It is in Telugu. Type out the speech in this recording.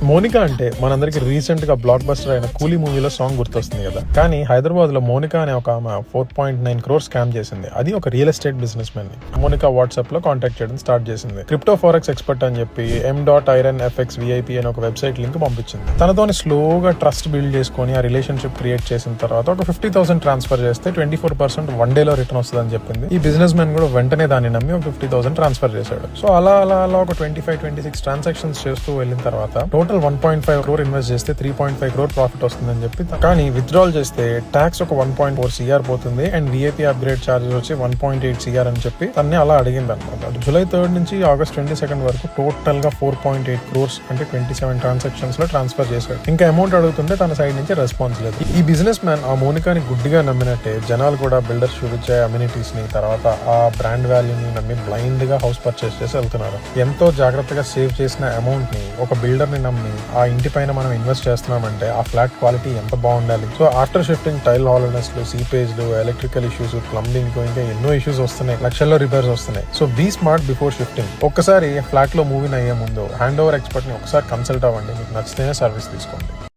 మోనికా అంటే మనందరికి రీసెంట్ గా బ్లాక్ బస్టర్ అయిన కూలీ మూవీలో సాంగ్ గుర్తొస్తుంది కదా. కానీ హైదరాబాద్ లో మోనికా అనే ఒక ఆమె 4.9 crores స్కామ్ చేసింది. అది ఒక రియల్ ఎస్టేట్ బిజినెస్ మ్యాన్ ని. మోనికా వాట్సాప్ లో కాంటాక్ట్ చేయడం స్టార్ట్ చేసింది. క్రిప్టో ఫారెక్స్ ఎక్స్పర్ట్ అని చెప్పి m.ironfxvip అని ఒక వెబ్సైట్ లింక్ పంపించింది. తనతోని స్లోగా ట్రస్ట్ బిల్డ్ చేసుకుని ఆ రిలేషన్షిప్ క్రియేట్ చేసిన తర్వాత ఒక 50,000 ట్రాన్స్ఫర్ చేస్తే 24% 1 day లో రిటర్న్ వస్తుందని చెప్పింది. ఈ బిజినెస్ మ్యాన్ కూడా వెంటనే దాన్ని నమ్మి ఒక 50,000 ట్రాన్స్ఫర్ చేశాడు. సో అలా ఒక 25-26 ట్రాన్సాక్షన్స్ చేస్తూ వెళ్ళిన తర్వాత టోటల్ 1.5 crore ఇన్వెస్ట్ చేస్తే 3.5 crore ప్రాఫిట్ వస్తుందని చెప్పి, కానీ విత్డ్రాల్ చేస్తే ట్యాక్స్ ఒక 1.4 CR పోతుంది అండ్ విఐపీ అప్గ్రేడ్ చార్జెస్ వచ్చి 1.8 CR అని చెప్పి తన్ని అలా అడిగింది అనమాట. July 3rd నుంచి August 22nd వరకు టోటల్ గా 4.8 crores అంటే 27 ట్రాన్సాక్షన్స్ లో ట్రాన్స్ఫర్ చేశాడు. ఇంకా అమౌంట్ అడుగుతుంటే తన సైడ్ నుంచి రెస్పాన్స్ లేదు. ఈ బిజినెస్ మ్యాన్ ఆ మోనికాని గుడ్డిగా నమ్మినట్టే జనాలు కూడా బిల్డర్స్ చూపించే అమ్యూనిటీస్ ని, తర్వాత ఆ బ్రాండ్ వాల్యూని నమ్మి బ్లైండ్ గా హౌస్ పర్చేస్ చేసి వెళ్తున్నారు. ఎంతో జాగ్రత్తగా సేవ్ చేసిన అమౌంట్ ని ఒక బిల్డర్ ని నమ్మి ఆ ఇంటి పైన మనం ఇన్వెస్ట్ చేస్తున్నామంటే ఆ ఫ్లాట్ క్వాలిటీ ఎంత బాగుండాలి. So after shifting tile hollowness లు, సీపేజ్లు, ఎలక్ట్రికల్ ఇష్యూస్, ప్లంబింగ్, ఇంకా ఎన్నో ఇష్యూస్ వస్తున్నాయి. లక్షల్లో రిపేర్స్ వస్తున్నాయి. So be smart before shifting. ఒక్కసారి ఫ్లాట్ లో మూవ్ ఇన్ అయ్యే ముందు హ్యాండ్ ఓవర్ ఎక్స్పర్ట్ ని ఒకసారి కన్సల్ట్ అవ్వండి. మీకు నచ్చితేనే సర్వీస్ తీసుకోండి.